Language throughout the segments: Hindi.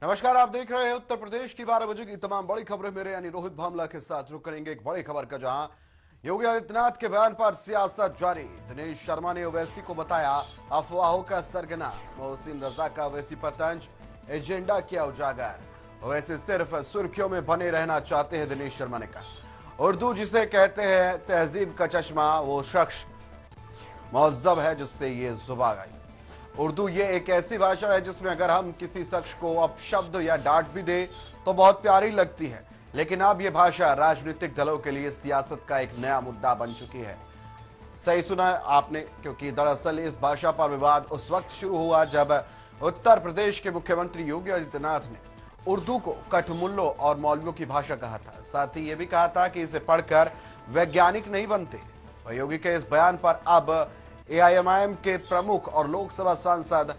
नमस्कार, आप देख रहे हैं उत्तर प्रदेश की 12 बजे की तमाम बड़ी खबरें। मेरे यानी रोहित भामला के साथ रुक करेंगे एक बड़ी खबर का, जहां योगी आदित्यनाथ के बयान पर सियासत जारी। दिनेश शर्मा ने ओवैसी को बताया अफवाहों का सरगना। मोहसिन रजा का ओवैसी पर तंज, एजेंडा किया उजागर। ओवैसी सिर्फ सुर्खियों में बने रहना चाहते हैं, दिनेश शर्मा ने कहा। उर्दू जिसे कहते हैं तहजीब का चश्मा, वो शख्स महजब है जिससे ये जुबान आई। उर्दू ये एक ऐसी भाषा है जिसमें अगर हम किसी शख्स को अपशब्द या डांट भी दे तो बहुत प्यारी लगती है, लेकिन अब ये भाषा राजनीतिक दलों के लिए सियासत का एक नया मुद्दा बन चुकी है। सही सुना आपने, क्योंकि दरअसल इस भाषा पर विवाद उस वक्त शुरू हुआ जब उत्तर प्रदेश के मुख्यमंत्री योगी आदित्यनाथ ने उर्दू को कठमुल्लों और मौलवियों की भाषा कहा था। साथ ही ये भी कहा था कि इसे पढ़कर वैज्ञानिक नहीं बनते। योगी के इस बयान पर अब एआईएमआईएम के प्रमुख और लोकसभा सांसद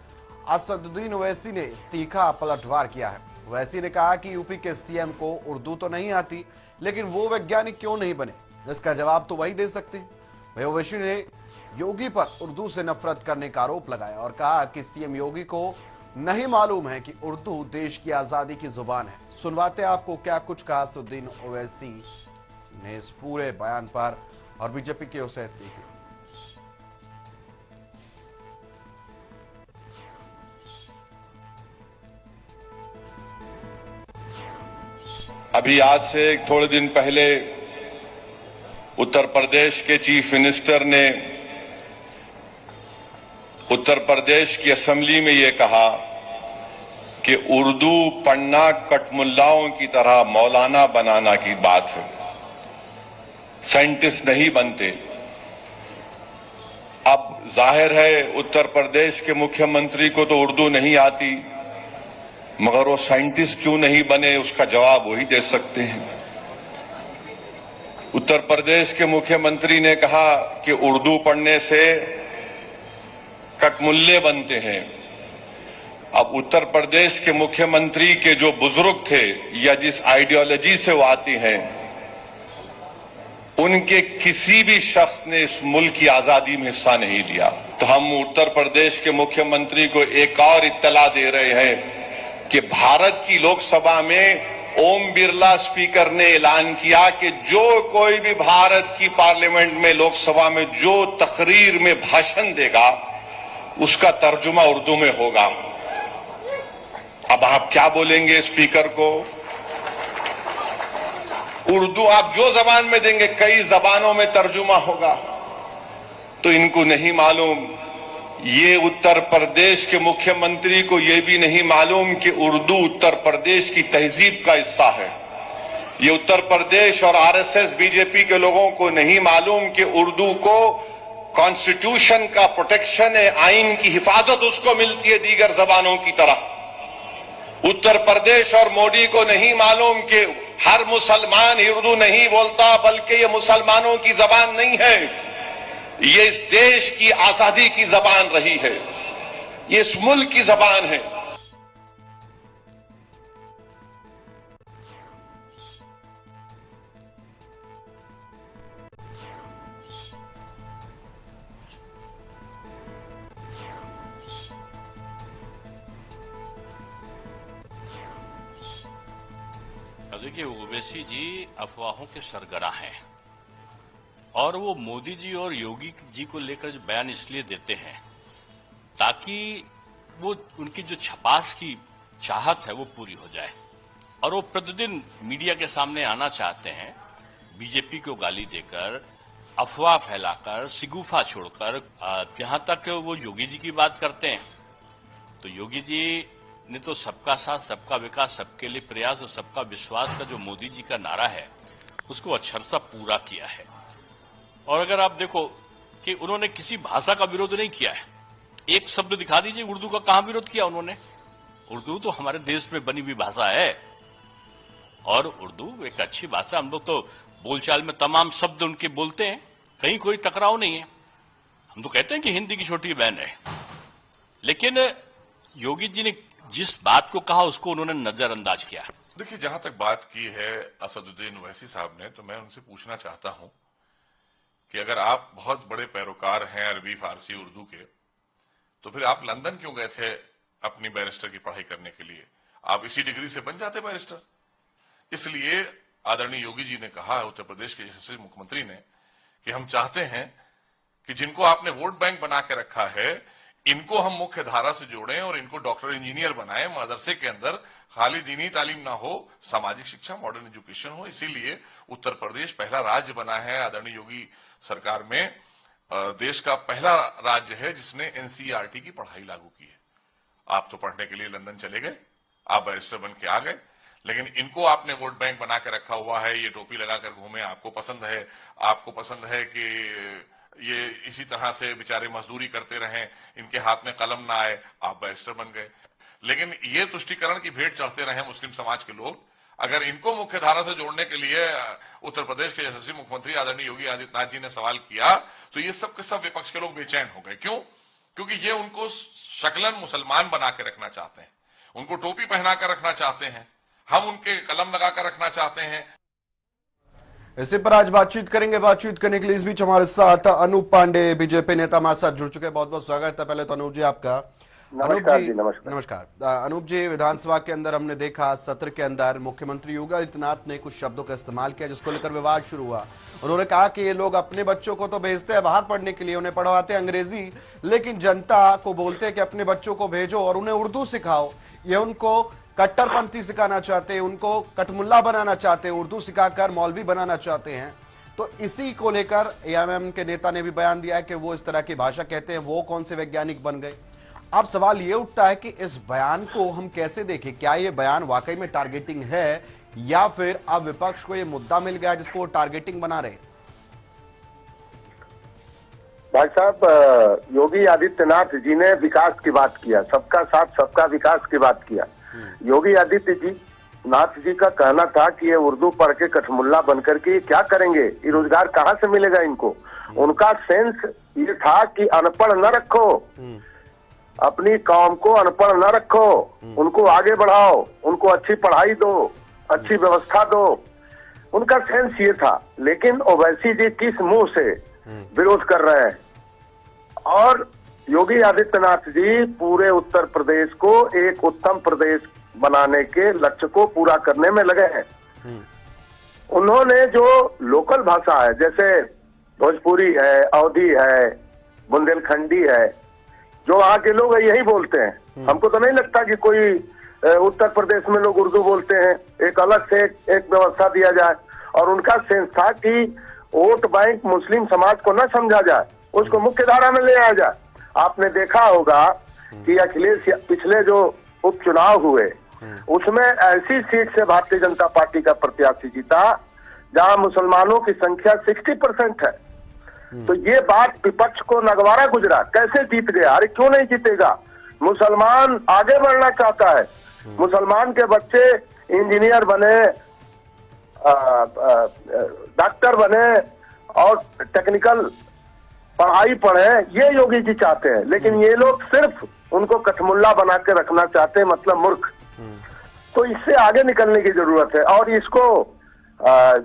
असदुद्दीन ओवैसी ने तीखा पलटवार किया है। ओवैसी ने कहा कि यूपी के सीएम को उर्दू तो नहीं आती, लेकिन वो वैज्ञानिक क्यों नहीं बने, इसका जवाब तो वही दे सकते हैं। वही ओवैसी ने योगी पर उर्दू से नफरत करने का आरोप लगाया और कहा कि सीएम योगी को नहीं मालूम है कि उर्दू देश की आजादी की जुबान है। सुनवाते आपको क्या कुछ कहा असदुद्दीन ओवैसी ने इस पूरे बयान पर और बीजेपी की ओर से। अभी आज से थोड़े दिन पहले उत्तर प्रदेश के चीफ मिनिस्टर ने उत्तर प्रदेश की असेंबली में ये कहा कि उर्दू पढ़ना कठमुल्लाओं की तरह मौलाना बनाना की बात है, साइंटिस्ट नहीं बनते। अब जाहिर है उत्तर प्रदेश के मुख्यमंत्री को तो उर्दू नहीं आती, मगर वो साइंटिस्ट क्यों नहीं बने, उसका जवाब वही दे सकते हैं। उत्तर प्रदेश के मुख्यमंत्री ने कहा कि उर्दू पढ़ने से कठमुल्ले बनते हैं। अब उत्तर प्रदेश के मुख्यमंत्री के जो बुजुर्ग थे या जिस आइडियोलॉजी से वो आती हैं, उनके किसी भी शख्स ने इस मुल्क की आजादी में हिस्सा नहीं लिया। तो हम उत्तर प्रदेश के मुख्यमंत्री को एक और इत्तला दे रहे हैं कि भारत की लोकसभा में ओम बिरला स्पीकर ने ऐलान किया कि जो कोई भी भारत की पार्लियामेंट में लोकसभा में जो तकरीर में भाषण देगा उसका तर्जुमा उर्दू में होगा। अब आप क्या बोलेंगे स्पीकर को? उर्दू आप जो जबान में देंगे कई जबानों में तर्जुमा होगा। तो इनको नहीं मालूम, ये उत्तर प्रदेश के मुख्यमंत्री को यह भी नहीं मालूम कि उर्दू उत्तर प्रदेश की तहजीब का हिस्सा है। ये उत्तर प्रदेश और आरएसएस बीजेपी के लोगों को नहीं मालूम कि उर्दू को कॉन्स्टिट्यूशन का प्रोटेक्शन है, आइन की हिफाजत उसको मिलती है दीगर जबानों की तरह। उत्तर प्रदेश और मोदी को नहीं मालूम कि हर मुसलमान उर्दू नहीं बोलता, बल्कि ये मुसलमानों की जबान नहीं है, ये इस देश की आजादी की जबान रही है, ये इस मुल्क की जबान है। देखिए, ओवैसी जी अफवाहों के सरगना हैं और वो मोदी जी और योगी जी को लेकर जो बयान इसलिए देते हैं ताकि वो उनकी जो छपास की चाहत है वो पूरी हो जाए, और वो प्रतिदिन मीडिया के सामने आना चाहते हैं, बीजेपी को गाली देकर, अफवाह फैलाकर, शिगुफा छोड़कर। जहां तक वो योगी जी की बात करते हैं तो योगी जी ने तो सबका साथ, सबका विकास, सबके लिए प्रयास और सबका विश्वास का जो मोदी जी का नारा है उसको अक्षरशः पूरा किया है। और अगर आप देखो कि उन्होंने किसी भाषा का विरोध नहीं किया है, एक शब्द दिखा दीजिए उर्दू का कहां विरोध किया उन्होंने। उर्दू तो हमारे देश में बनी हुई भाषा है और उर्दू एक अच्छी भाषा। हम लोग तो बोलचाल में तमाम शब्द उनके बोलते हैं, कहीं कोई टकराव नहीं है। हम तो कहते हैं कि हिंदी की छोटी बहन है, लेकिन योगी जी ने जिस बात को कहा उसको उन्होंने नजरअंदाज किया। देखिए, जहां तक बात की है असदुद्दीन ओवैसी साहब ने, तो मैं उनसे पूछना चाहता हूं कि अगर आप बहुत बड़े पैरोकार हैं अरबी, फारसी, उर्दू के, तो फिर आप लंदन क्यों गए थे अपनी बैरिस्टर की पढ़ाई करने के लिए? आप इसी डिग्री से बन जाते बैरिस्टर। इसलिए आदरणीय योगी जी ने कहा है, उत्तर प्रदेश के यशस्वी मुख्यमंत्री ने, कि हम चाहते हैं कि जिनको आपने वोट बैंक बना के रखा है इनको हम मुख्य धारा से जोड़ें और इनको डॉक्टर इंजीनियर बनाएं। मदरसे के अंदर खाली दीनी तालीम ना हो, सामाजिक शिक्षा, मॉडर्न एजुकेशन हो। इसीलिए उत्तर प्रदेश पहला राज्य बना है आदरणीय योगी सरकार में, देश का पहला राज्य है जिसने एनसीईआरटी की पढ़ाई लागू की है। आप तो पढ़ने के लिए लंदन चले गए, आप बैरिस्टर बन के आ गए, लेकिन इनको आपने वोट बैंक बना के रखा हुआ है। ये टोपी लगाकर घूमे, आपको पसंद है। आपको पसंद है कि ये इसी तरह से बेचारे मजदूरी करते रहें, इनके हाथ में कलम ना आए, आप बैरिस्टर बन गए। लेकिन ये तुष्टीकरण की भेंट चढ़ते रहे मुस्लिम समाज के लोग। अगर इनको मुख्य धारा से जोड़ने के लिए उत्तर प्रदेश के यशस्वी मुख्यमंत्री आदरणीय योगी आदित्यनाथ जी ने सवाल किया, तो ये सब के सब विपक्ष के लोग बेचैन हो गए। क्यों? क्योंकि ये उनको शकलन मुसलमान बना के रखना चाहते हैं, उनको टोपी पहना कर रखना चाहते हैं, हम उनके कलम लगाकर रखना चाहते हैं। इसी पर आज बातचीत करेंगे। बातचीत करने के लिए इस बीच हमारे साथ अनूप पांडे, बीजेपी नेता, हमारे साथ जुड़ चुके हैं। बहुत बहुत स्वागत है पहले तो अनूप जी आपका। नमस्कार जी। नमस्कार अनूप जी, विधानसभा के अंदर हमने देखा सत्र के अंदर मुख्यमंत्री योगी आदित्यनाथ ने कुछ शब्दों का इस्तेमाल किया जिसको लेकर विवाद शुरू हुआ। उन्होंने कहा कि ये लोग अपने बच्चों को तो भेजते हैं बाहर पढ़ने के लिए, उन्हें पढ़वाते हैं अंग्रेजी, लेकिन जनता को बोलते हैं कि अपने बच्चों को भेजो और उन्हें उर्दू सिखाओ। ये उनको कट्टरपंथी सिखाना चाहते हैं, उनको कटमुल्ला बनाना चाहते हैं, उर्दू सिखाकर मौलवी बनाना चाहते हैं। तो इसी को लेकर एआईएम के नेता ने भी बयान दिया है कि वो इस तरह की भाषा कहते हैं, वो कौन से वैज्ञानिक बन गए। अब सवाल ये उठता है कि इस बयान को हम कैसे देखें? क्या ये बयान वाकई में टारगेटिंग है या फिर अब विपक्ष को ये मुद्दा मिल गया जिसको वो टारगेटिंग बना रहे? भाई साहब, योगी आदित्यनाथ जी ने विकास की बात किया, सबका साथ सबका विकास की बात किया। योगी आदित्यनाथ जी का कहना था कि ये उर्दू पढ़ के कठमुल्ला बनकर के क्या करेंगे, ये रोजगार कहाँ से मिलेगा इनको। उनका सेंस ये था कि अनपढ़ न रखो, अपनी कौम को अनपढ़ न रखो, उनको आगे बढ़ाओ, उनको अच्छी पढ़ाई दो, अच्छी व्यवस्था दो। उनका सेंस ये था। लेकिन ओवैसी जी किस मुंह से विरोध कर रहे हैं? और योगी आदित्यनाथ जी पूरे उत्तर प्रदेश को एक उत्तम प्रदेश बनाने के लक्ष्य को पूरा करने में लगे हैं। उन्होंने जो लोकल भाषा है, जैसे भोजपुरी है, अवधी है, बुंदेलखंडी है, जो वहाँ के लोग यही बोलते हैं। हमको तो नहीं लगता कि कोई उत्तर प्रदेश में लोग उर्दू बोलते हैं। एक अलग से एक व्यवस्था दिया जाए। और उनका सेंस था कि वोट बैंक मुस्लिम समाज को न समझा जाए, उसको मुख्य धारा में ले आया जाए। आपने देखा होगा कि अखिलेश पिछले जो उपचुनाव हुए उसमें ऐसी सीट से भारतीय जनता पार्टी का प्रत्याशी जीता जहां मुसलमानों की संख्या 60% है। तो ये बात विपक्ष को नगवारा गुजरा, कैसे जीत गया? अरे क्यों नहीं जीतेगा? मुसलमान आगे बढ़ना चाहता है, मुसलमान के बच्चे इंजीनियर बने, डॉक्टर बने और टेक्निकल पढ़ाई पढ़े, ये योगी जी चाहते हैं। लेकिन ये लोग सिर्फ उनको कठमुल्ला बना के रखना चाहते हैं, मतलब मूर्ख। तो इससे आगे निकलने की जरूरत है। और इसको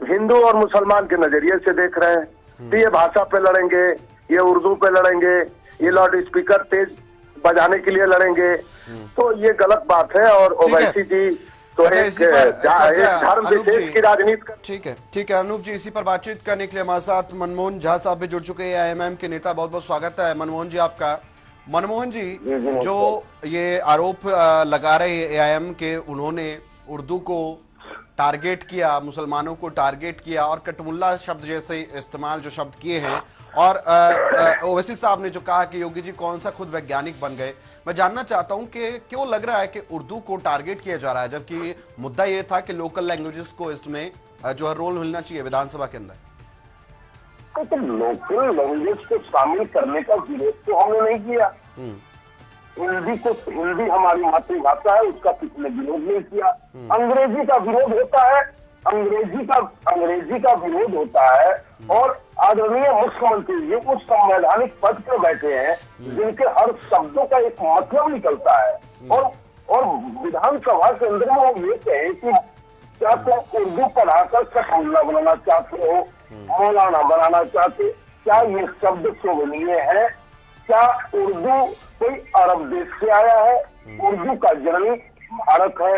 हिंदू और मुसलमान के नजरिए से देख रहे हैं कि ये भाषा पे लड़ेंगे, ये उर्दू पे लड़ेंगे, ये लाउड स्पीकर तेज बजाने के लिए लड़ेंगे। तो ये गलत बात है। और ओवैसी जी तो एक धर्म विशेष की राजनीति। ठीक है अनूप जी, इसी पर बातचीत करने के लिए हमारे साथ मनमोहन झा साहब भी जुड़ चुके हैं, एआईएम के नेता। बहुत बहुत स्वागत है मनमोहन जी आपका। मनमोहन जी, जो ये आरोप लगा रहे हैं एआईएम के, उन्होंने उर्दू को टारगेट किया, मुसलमानों को टारगेट किया और कटमुल्ला शब्द जैसे इस्तेमाल जो शब्द किए हैं, और ओवैसी साहब ने जो कहा कि योगी जी कौन सा खुद वैज्ञानिक बन गए। मैं जानना चाहता हूं कि क्यों लग रहा है कि उर्दू को टारगेट किया जा रहा है, जबकि मुद्दा ये था कि लोकल लैंग्वेजेस को इसमें जो है रोल मिलना चाहिए विधानसभा के अंदर। तो लोकल लैंग्वेज को शामिल करने का विरोध तो हमने नहीं किया। हिंदी हमारी मातृभाषा है, उसका किसी ने विरोध नहीं किया। अंग्रेजी का विरोध होता है, अंग्रेजी का विरोध होता है। और आदरणीय मुख्यमंत्री जी उस संवैधानिक पद पर बैठे हैं जिनके हर शब्दों का एक मतलब निकलता है। और विधानसभा के अंदर में हम ये कहें कि क्या तुम उर्दू पढ़ाकर कटमुल्ला बनाना चाहते हो, मौलाना बनाना चाहते, क्या ये शब्द शोभनीय है? क्या उर्दू कोई अरब देश से आया है? उर्दू का जन्म भारत है,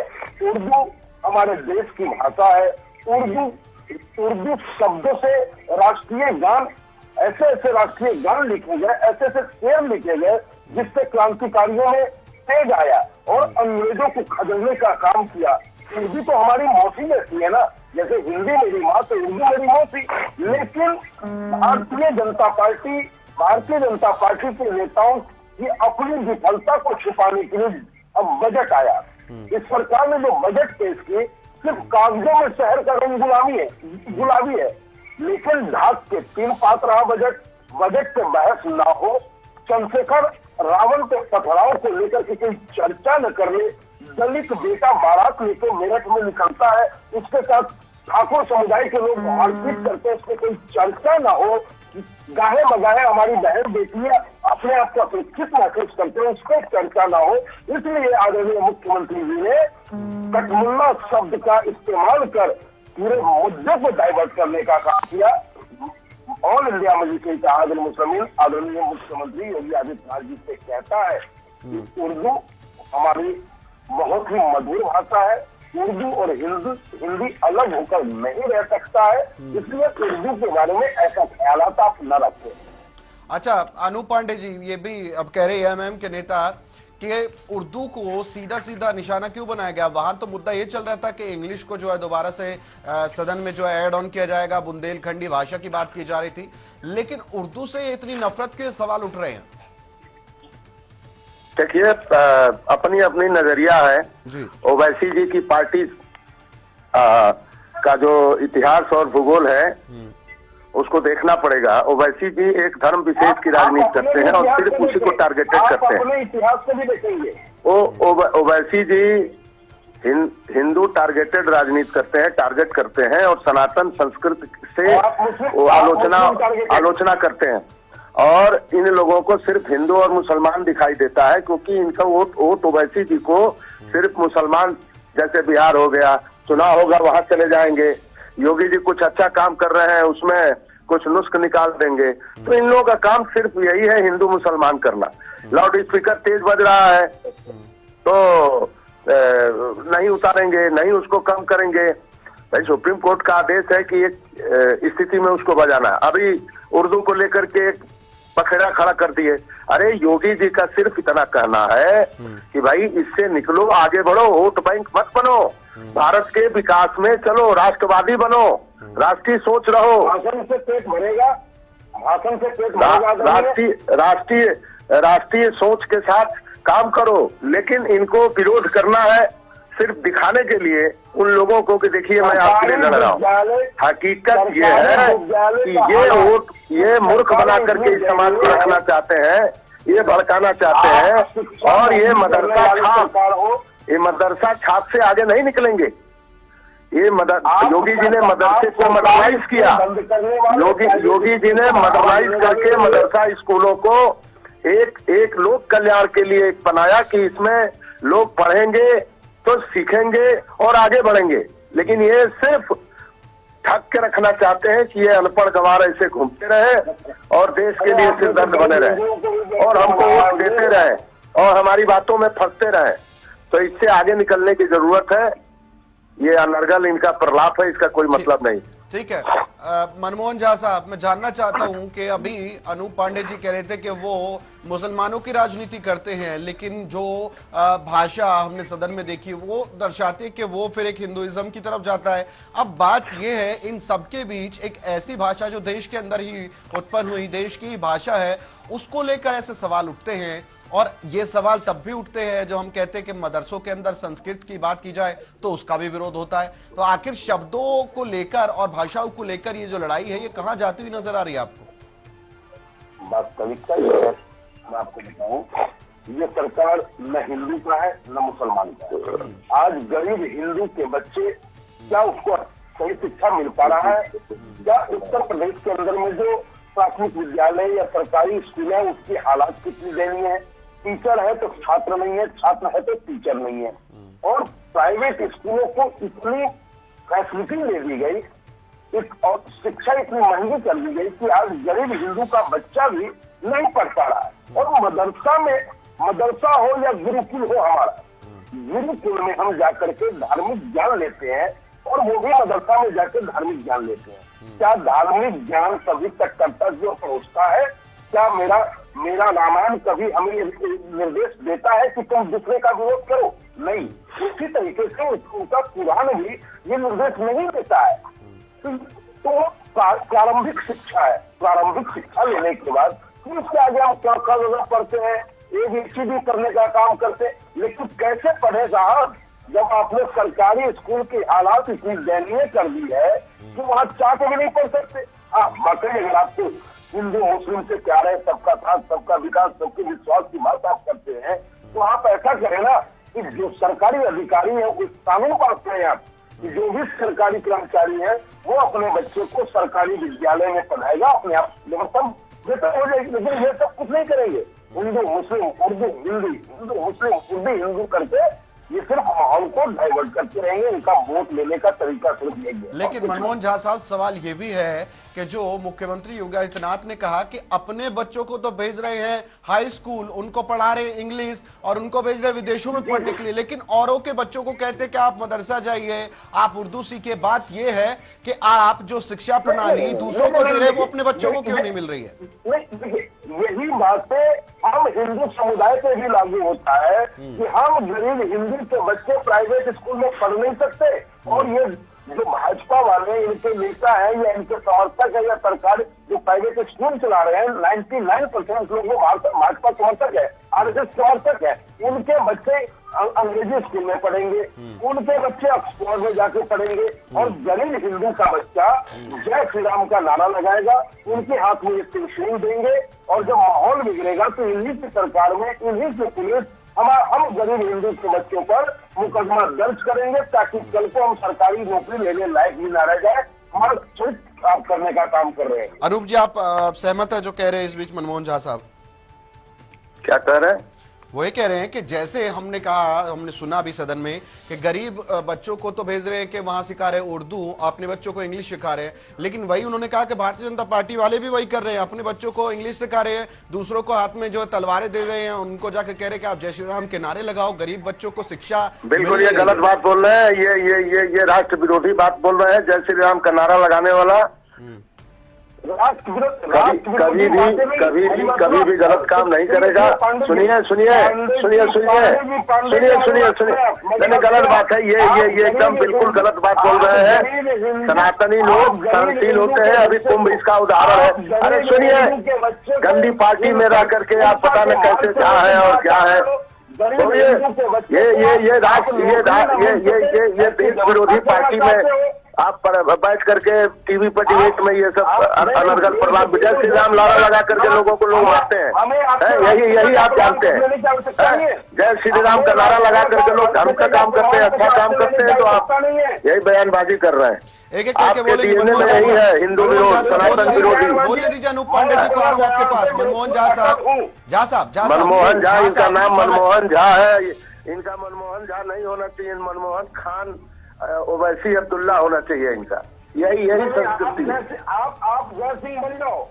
उर्दू हमारे देश की भाषा है। उर्दू शब्दों से राष्ट्रीय गान, ऐसे ऐसे राष्ट्रीय गान लिखे गए, ऐसे ऐसे शेर लिखे गए जिससे क्रांतिकारियों ने तेज आया और अंग्रेजों को खदेड़ने का काम किया। उर्दू तो हमारी मौसी जैसी है ना, जैसे हिंदी मेरी माँ तो उर्दू मेरी मौसी। लेकिन भारतीय जनता पार्टी के नेताओं की अपनी विफलता को छुपाने के लिए अब बजट आया। इस सरकार ने जो बजट पेश की, सिर्फ कागजों में शहर का रंग गुलाबी है। लेकिन ढाक के 3 पात रहा बजट पे बहस ना हो, चंद्रशेखर रावण के पथराव को लेकर के कोई चर्चा न करने, दलित बेटा बारात लेकर मेरठ में निकलता है, उसके साथ ठाकुर समुदाय के लोग मारपीट करते हैं, उसमें कोई चर्चा ना हो, गाहे बगाहे हमारी बहन बेटियां अपने आप को सुरक्षित महसूस करते हैं, उस पर चर्चा ना हो। इसलिए आदरणीय मुख्यमंत्री जी ने कटमुल्ला शब्द का इस्तेमाल कर पूरे मुद्दे को डाइवर्ट करने का काम किया। ऑल इंडिया मजलिस इत्तेहाद मुस्लिमीन आदरणीय मुख्यमंत्री योगी आदित्यनाथ जी से कहता है कि उर्दू हमारी बहुत ही मधुर भाषा है। उर्दू और हिंदी अलग होकर नहीं रह सकता है, इसलिए उर्दू के बारे में ऐसा ख्यालात आप न रखें। अच्छा, अनूप पांडे जी ये भी अब कह रहे हैं एमएम के नेता कि उर्दू को सीधा सीधा निशाना क्यों बनाया गया। वहां तो मुद्दा ये चल रहा था कि इंग्लिश को जो है दोबारा से सदन में जो है ऐड ऑन किया जाएगा, बुंदेलखंडी भाषा की बात की जा रही थी, लेकिन उर्दू से इतनी नफरत के सवाल उठ रहे हैं। देखिए, अपनी अपनी नजरिया है। ओवैसी जी की पार्टी का जो इतिहास और भूगोल है उसको देखना पड़ेगा। ओवैसी जी एक धर्म विशेष की राजनीति करते हैं और सिर्फ उसी को टारगेटेड करते हैं। इतिहास को भी देखेंगे। ओवैसी जी हिंदू टारगेटेड राजनीति करते हैं, टारगेट करते हैं और सनातन संस्कृति से वो आलोचना करते हैं। और इन लोगों को सिर्फ हिंदू और मुसलमान दिखाई देता है, क्योंकि इनका वोट ओवैसी जी को सिर्फ मुसलमान, जैसे बिहार हो गया, चुनाव होगा वहां चले जाएंगे, योगी जी कुछ अच्छा काम कर रहे हैं उसमें कुछ नुस्ख निकाल देंगे। तो इन लोगों का काम सिर्फ यही है, हिंदू मुसलमान करना। लाउड स्पीकर तेज बज रहा है तो नहीं उतारेंगे, नहीं उसको कम करेंगे। भाई सुप्रीम कोर्ट का आदेश है कि एक स्थिति में उसको बजाना। अभी उर्दू को लेकर के पखेड़ा खड़ा कर दिए। अरे योगी जी का सिर्फ इतना कहना है कि भाई इससे निकलो, आगे बढ़ो, वोट बैंक मत बनो, भारत के विकास में चलो, राष्ट्रवादी बनो, राष्ट्रीय सोच रहो। भाषण से पेट भरेगा, भाषण से पेट भरेगा। राष्ट्रीय सोच के साथ काम करो। लेकिन इनको विरोध करना है सिर्फ दिखाने के लिए उन लोगों को कि देखिए मैं आपके लिए लड़ रहा हूँ। हकीकत ये है कि ये मूर्ख बना करके इस समाज को रखना चाहते हैं, ये भड़काना चाहते हैं और ये मदरसा छाप से आगे नहीं निकलेंगे। योगी जी ने मदरसे को मॉडर्नाइज किया। योगी जी ने मॉडर्नाइज करके मदरसा स्कूलों को एक लोक कल्याण के लिए बनाया कि इसमें लोग पढ़ेंगे तो सीखेंगे और आगे बढ़ेंगे। लेकिन ये सिर्फ ठग के रखना चाहते हैं कि ये अनपढ़ गंवार ऐसे घूमते रहे और देश के लिए सिरदर्द बने रहे और हमको वोट देते रहे और हमारी बातों में फंसते रहे। तो इससे आगे निकलने की जरूरत है। ये अनर्गल इनका प्रलाप है, इसका कोई मतलब नहीं। ठीक है। मनमोहन झा साहब, मैं जानना चाहता हूं कि अभी अनूप पांडे जी कह रहे थे कि वो मुसलमानों की राजनीति करते हैं, लेकिन जो भाषा हमने सदन में देखी वो दर्शाती है कि वो फिर एक हिंदुइज्म की तरफ जाता है। अब बात यह है, इन सबके बीच एक ऐसी भाषा जो देश के अंदर ही उत्पन्न हुई, देश की भाषा है, उसको लेकर ऐसे सवाल उठते हैं। और ये सवाल तब भी उठते हैं जो हम कहते हैं कि मदरसों के अंदर संस्कृत की बात की जाए तो उसका भी विरोध होता है। तो आखिर शब्दों को लेकर और भाषाओं को लेकर ये जो लड़ाई है, ये कहां जाती हुई नजर आ रही है आपको? वास्तविकता ये है, मैं आपको बताऊं, ये सरकार न हिंदू का है न मुसलमान का है। आज गरीब हिंदू के बच्चे, क्या उसको सही शिक्षा मिल पा रहा है? क्या उत्तर प्रदेश के अंदर में जो प्राथमिक विद्यालय या सरकारी स्कूल है उसकी हालात कितनी दयनीय है? टीचर है तो छात्र नहीं है, छात्र है तो टीचर नहीं है। और प्राइवेट स्कूलों को इतनी फैसिलिटी दे दी गई और शिक्षा इतनी महंगी कर दी गई कि आज गरीब हिंदू का बच्चा भी नहीं पढ़ पा रहा है। और मदरसा हो या गुरुकुल हो हमारा, गुरुकुल में हम जाकर के धार्मिक ज्ञान लेते हैं और वो भी मदरसा में जाकर धार्मिक ज्ञान लेते हैं। क्या धार्मिक ज्ञान सभी तक कर्तव्य पहुंचता है? क्या मेरा रामायण कभी हमें निर्देश देता है कि तुम दूसरे का विरोध करो? नहीं। इसी तरीके से उनका पुराण भी ये निर्देश नहीं देता है। तो प्रारंभिक शिक्षा है, प्रारंभिक शिक्षा लेने के बाद फिर उसके आगे हम क्या पढ़ते हैं, ABCD करने का काम करते हैं। लेकिन कैसे पढ़े साहब जब आपने सरकारी स्कूल की हालात इतनी दयनीय कर दी है कि वहां चाह के भी नहीं पढ़ सकते। बाकी अगर आपको हिंदू मुस्लिम से प्यार है, सबका साथ सबका विकास सबके विश्वास की बात आप करते हैं, तो आप ऐसा करें ना कि जो सरकारी अधिकारी है उस कानून पास करें आप कि जो भी सरकारी कर्मचारी है वो अपने बच्चे को सरकारी विद्यालय में पढ़ाएगा, अपने आप व्यवस्था बेहतर हो जाएगी। लेकिन ये सब कुछ नहीं करेंगे। हिंदू मुस्लिम उर्दू हिंदी, हिंदू मुस्लिम उर्दू हिंदू करके ये सिर्फ माहौल को डाइवर्ट करते रहेंगे। इनका वोट लेने का तरीका सिर्फ यही। लेकिन मनमोहन झा साहब, सवाल ये भी है कि जो मुख्यमंत्री योगी आदित्यनाथ ने कहा कि अपने बच्चों को तो भेज रहे हैं हाई स्कूल, उनको पढ़ा रहे हैं इंग्लिश और उनको भेज रहे हैं विदेशों में पढ़ने के लिए, लेकिन औरों के बच्चों को कहते हैं कि आप मदरसा जाइए, आप उर्दू सीखिए। बात ये है कि आप जो शिक्षा प्रणाली दूसरों को दे रहे हैं वो अपने बच्चों को क्यों नहीं मिल रही है? यही बातें हम हिंदू समुदाय पे भी लागू होता है कि हम गरीब हिंदू के बच्चे प्राइवेट स्कूल में पढ़ नहीं सकते। और ये जो भाजपा वाले इनके नेता है या इनके समर्थक है या सरकार जो प्राइवेट स्कूल चला रहे हैं, 99% लोग भाजपा समर्थक है, RSS समर्थक है, उनके बच्चे अंग्रेजी स्कूल में पढ़ेंगे, उनके बच्चे ऑक्सफोर्ड में जाके पढ़ेंगे और गरीब हिंदू का बच्चा जय श्री राम का नारा लगाएगा, उनके हाथ में त्रिशूल देंगे और जब माहौल बिगड़ेगा तो इन्हीं की सरकार में इन्हीं की पुलिस हम गरीब हिंदू के बच्चों पर मुकदमा दर्ज करेंगे ताकि कल को हम सरकारी नौकरी लेने लायक भी ना रह जाए। हमारा काम करने का काम कर रहे हैं। अनूप जी, आप सहमत है जो कह रहे हैं इस बीच मनमोहन झा साहब? क्या कह रहे हैं? वो ये कह रहे हैं कि जैसे हमने कहा, हमने सुना भी सदन में कि गरीब बच्चों को तो भेज रहे हैं कि वहां सिखा रहे उर्दू, अपने बच्चों को इंग्लिश सिखा रहे हैं, लेकिन वही उन्होंने कहा कि भारतीय जनता पार्टी वाले भी वही कर रहे हैं, अपने बच्चों को इंग्लिश सिखा रहे हैं, दूसरों को हाथ में जो तलवारें दे रहे हैं, उनको जाके कह रहे हैं कि आप जय श्री राम के नारे लगाओ, गरीब बच्चों को शिक्षा। बिल्कुल ये गलत बात बोल रहे हैं, ये राष्ट्र विरोधी बात बोल रहे हैं। जय श्री राम का नारा लगाने वाला कभी भी गलत काम नहीं करेगा। सुनिए मैंने गलत बात है ये एकदम बिल्कुल गलत बात बोल रहे हैं। सनातनी लोग सहनशील होते हैं, अभी कुंभ इसका उदाहरण है। अरे सुनिए, गंदी पार्टी में रह करके आप पता न कैसे क्या है और क्या है। तो ये देश विरोधी पार्टी में आप बैठ करके टीवी पर डिबेट में ये सब अनर्गल प्रलाप जय श्री राम नारा लगा करके लोगों को लोग मारते हैं। यही आप जानते हैं। जय श्री राम का नारा लगा करके लोग धर्म का काम करते हैं, अच्छा काम करते हैं, तो आप यही बयानबाजी कर रहे हैं। एक करके बोलेंगे नहीं है हिंदू विरोध, सनातन विरोधी। बोलने दीजिए अनूप पांडे जी को, आ रहा हूं आपके पास। मनमोहन झा साहब, मनमोहन झा, इनका नाम मनमोहन झा है। इनका मनमोहन झा नहीं होना चाहिए, मनमोहन खान ओवैसी अब्दुल्ला होना चाहिए इनका। यही संस्कृति है। आप जय सिंह बन जाओ,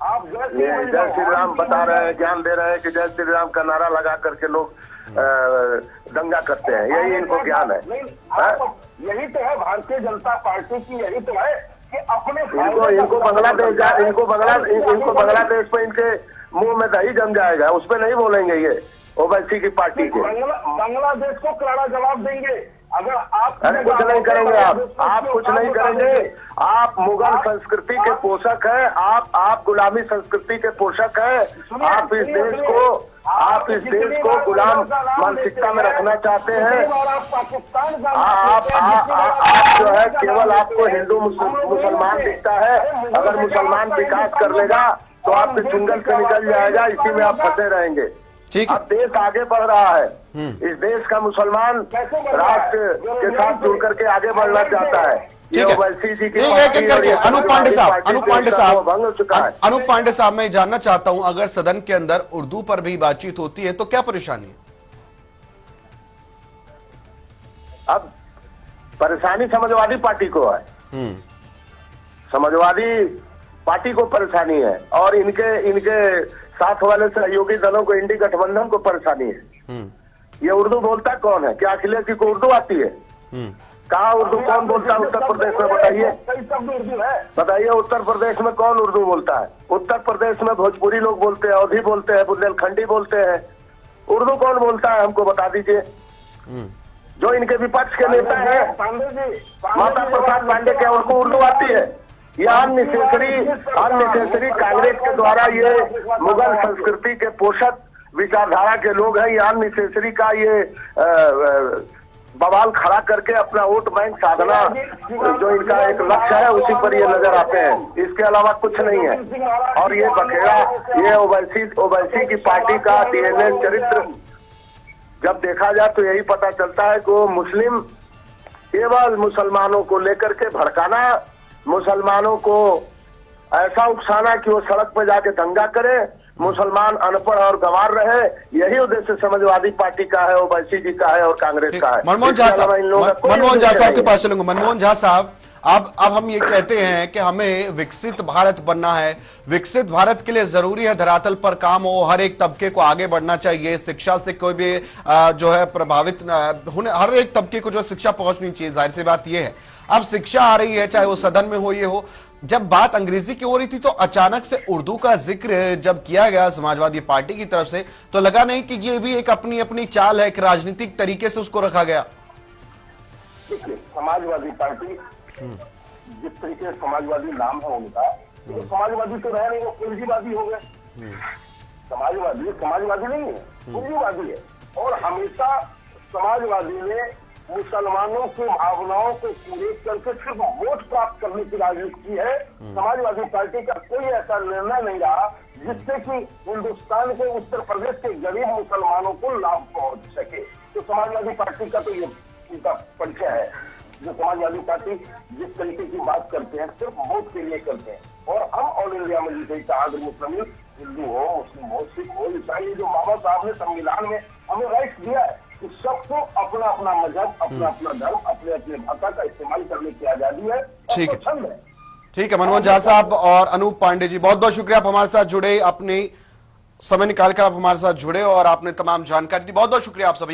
आप जय श्री राम बता रहे हैं, ज्ञान दे रहे हैं कि जय श्री राम का नारा लगा करके लोग दंगा करते हैं, यही इनको ज्ञान है। यही तो है भारतीय जनता पार्टी की, यही तो है कि अपने इनको बांग्लादेश पे इनके मुंह में दही जम जाएगा, उस पर नहीं बोलेंगे ये ओवैसी की पार्टी के। बांग्लादेश को करारा जवाब देंगे अगर आप कुछ नहीं करेंगे। आप कुछ नहीं करेंगे। आप मुगल संस्कृति के पोषक हैं, आप गुलामी संस्कृति के पोषक हैं। आप इस देश को गुलाम मानसिकता में रखना चाहते हैं। आप जो है केवल आपको हिंदू मुसलमान दिखता है। अगर मुसलमान विकास कर लेगा तो आपके चुंगल से निकल जाएगा, इसी में आप फंसे रहेंगे। अब देश आगे बढ़ रहा है, इस देश का मुसलमान राष्ट्र के साथ जुड़ करके आगे बढ़ना चाहता है। ये ओवैसी जी की अनूप पांडे साहब, मैं जानना चाहता हूं, अगर सदन के अंदर उर्दू पर भी बातचीत होती है तो क्या परेशानी है? अब परेशानी समाजवादी पार्टी को है, समाजवादी पार्टी को परेशानी है और इनके साथ वाले सहयोगी दलों को, इंडी गठबंधन को परेशानी है। ये उर्दू बोलता कौन है? क्या अखिलेश जी को उर्दू आती है? कहाँ उर्दू कौन बोलता है उत्तर प्रदेश में? बताइए, बताइए उत्तर प्रदेश में कौन उर्दू बोलता है? उत्तर प्रदेश में भोजपुरी लोग बोलते हैं, अवधी बोलते हैं, बुंदेलखंडी बोलते हैं। उर्दू कौन बोलता है? हमको बता दीजिए। जो इनके विपक्ष के नेता है माता प्रसाद पांडे, क्या उनको उर्दू आती है? ये अननेसेसरी कांग्रेस के द्वारा ये मुगल संस्कृति के पोषक विचारधारा के लोग हैं। ये अननेसेसरी का ये बवाल खड़ा करके अपना वोट बैंक साधना जो इनका एक लक्ष्य है उसी पर ये नजर आते हैं, इसके अलावा कुछ नहीं है। और ये बखेड़ा, ये ओवैसी की पार्टी का डीएनए चरित्र जब देखा जाए तो यही पता चलता है कि वो मुस्लिम केवल मुसलमानों को लेकर के भड़काना, मुसलमानों को ऐसा उकसाना कि वो सड़क पर जाके दंगा करे, मुसलमान अनपढ़ और गंवार रहे, यही उद्देश्य समाजवादी पार्टी का है, ओवैसी जी का है और कांग्रेस का है। मनमोहन झा साहब, मनमोहन झा साहब के पास चलूंगा। मनमोहन झा साहब, अब हम ये कहते हैं कि हमें विकसित भारत बनना है। विकसित भारत के लिए जरूरी है धरातल पर काम हो, हर एक तबके को आगे बढ़ना चाहिए, शिक्षा से कोई भी जो है प्रभावित होने, हर एक तबके को जो शिक्षा पहुंचनी चाहिए। जाहिर सी बात यह है, अब शिक्षा आ रही है, चाहे वो सदन में हो, ये हो। जब बात अंग्रेजी की हो रही थी तो अचानक से उर्दू का जिक्र जब किया गया समाजवादी पार्टी की तरफ से, तो लगा नहीं कि ये भी एक अपनी अपनी चाल है, एक राजनीतिक तरीके से उसको रखा गया? देखिए, समाजवादी पार्टी जिस तरीके से समाजवादी नाम है उनका, तो समाजवादी तो रहे नहीं, वो पूंजीवादी हो गए। समाजवादी नहीं है, पूंजीवादी है। और हमेशा समाजवादी ने मुसलमानों की भावनाओं को पूरे करके सिर्फ वोट प्राप्त करने की राजनीति की है। समाजवादी पार्टी का कोई ऐसा निर्णय नहीं रहा जिससे कि हिंदुस्तान के उत्तर प्रदेश के गरीब मुसलमानों को लाभ पहुंच सके। तो समाजवादी पार्टी का तो ये उनका परिचय है। जो समाजवादी पार्टी जिस तरीके की बात करते हैं सिर्फ वोट के लिए करते हैं। और हम ऑल इंडिया में जिसे कहा, मुस्लिम हिंदू हो, मुस्लिम हो, सिख हो, ईसाई, जो बाबा साहब ने संविधान में हमें राइट्स दिया है, सबको अपना अपना मजहब, अपना अपना धर्म, अपने अपने भाषा का इस्तेमाल करने की आजादी है। ठीक है, ठीक है। मनमोहन झा साहब और अनूप पांडे जी, बहुत बहुत शुक्रिया आप हमारे साथ जुड़े, अपने समय निकालकर आप हमारे साथ जुड़े और आपने तमाम जानकारी दी। बहुत बहुत शुक्रिया आप सभी।